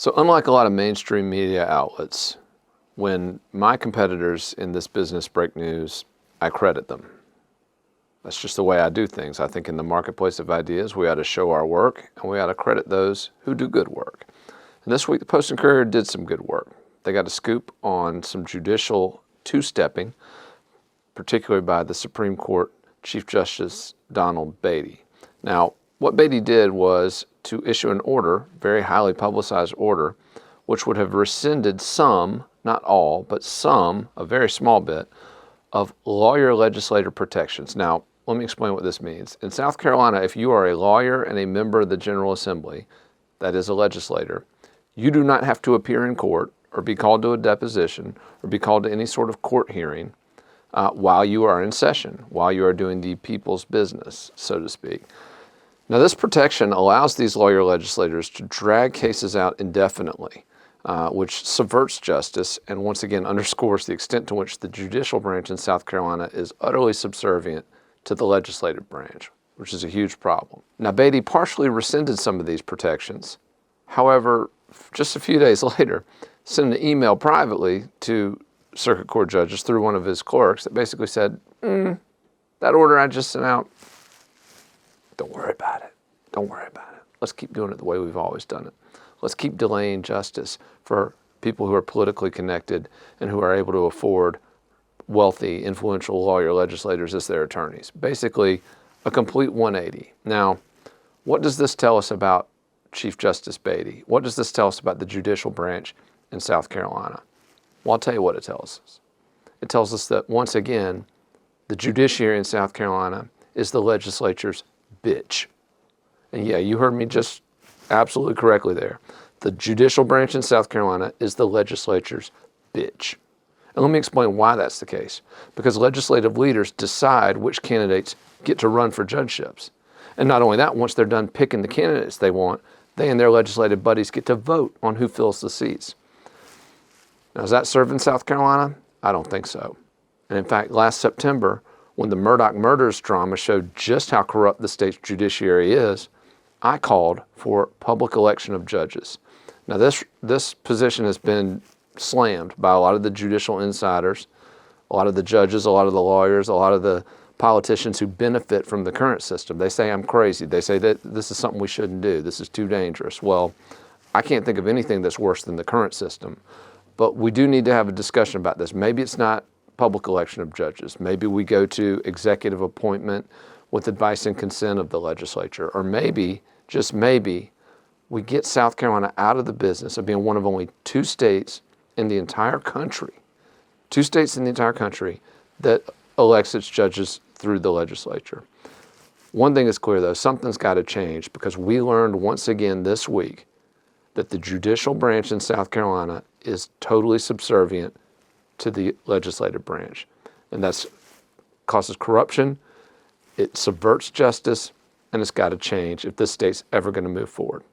So unlike a lot of mainstream media outlets, when my competitors in this business break news, I credit them. That's just the way I do things. I think in the marketplace of ideas, we ought to show our work and we ought to credit those who do good work. And this week, the Post and Courier did some good work. They got a scoop on some judicial two-stepping, particularly by the Supreme Court Chief Justice Donald Beatty. Now, what Beatty did was to issue an order, very highly publicized order, which would have rescinded some, not all, but some, a very small bit, of lawyer-legislator protections. Now, let me explain what this means. In South Carolina, if you are a lawyer and a member of the General Assembly, that is a legislator, you do not have to appear in court or be called to a deposition or be called to any sort of court hearing while you are in session, while you are doing the people's business, so to speak. Now, this protection allows these lawyer legislators to drag cases out indefinitely, which subverts justice and once again underscores the extent to which the judicial branch in South Carolina is utterly subservient to the legislative branch, which is a huge problem. Now, Beatty partially rescinded some of these protections. However, just a few days later, sent an email privately to circuit court judges through one of his clerks that basically said, that order I just sent out, don't worry about it. Don't worry about it. Let's keep doing it the way we've always done it. Let's keep delaying justice for people who are politically connected and who are able to afford wealthy, influential lawyer legislators as their attorneys. Basically, a complete 180. Now, what does this tell us about Chief Justice Beatty? What does this tell us about the judicial branch in South Carolina? Well, I'll tell you what it tells us. It tells us that, once again, the judiciary in South Carolina is the legislature's bitch. And yeah, you heard me just absolutely correctly there. The judicial branch in South Carolina is the legislature's bitch. And let me explain why that's the case. Because legislative leaders decide which candidates get to run for judgeships. And not only that, once they're done picking the candidates they want, they and their legislative buddies get to vote on who fills the seats. Now, is that served in South Carolina? I don't think so. And in fact, last September, when the Murdaugh murders drama showed just how corrupt the state's judiciary is, I called for public election of judges. Now, this position has been slammed by a lot of the judicial insiders, a lot of the judges, a lot of the lawyers, a lot of the politicians who benefit from the current system. They say I'm crazy. They say that this is something we shouldn't do. This is too dangerous. Well, I can't think of anything that's worse than the current system. But we do need to have a discussion about this. Maybe it's not public election of judges. Maybe we go to executive appointment with advice and consent of the legislature. Or maybe, just maybe, we get South Carolina out of the business of being one of only two states in the entire country, that elects its judges through the legislature. One thing is clear, though, something's got to change, because we learned once again this week that the judicial branch in South Carolina is totally subservient to the legislative branch. And that causes corruption, it subverts justice, and it's got to change if this state's ever going to move forward.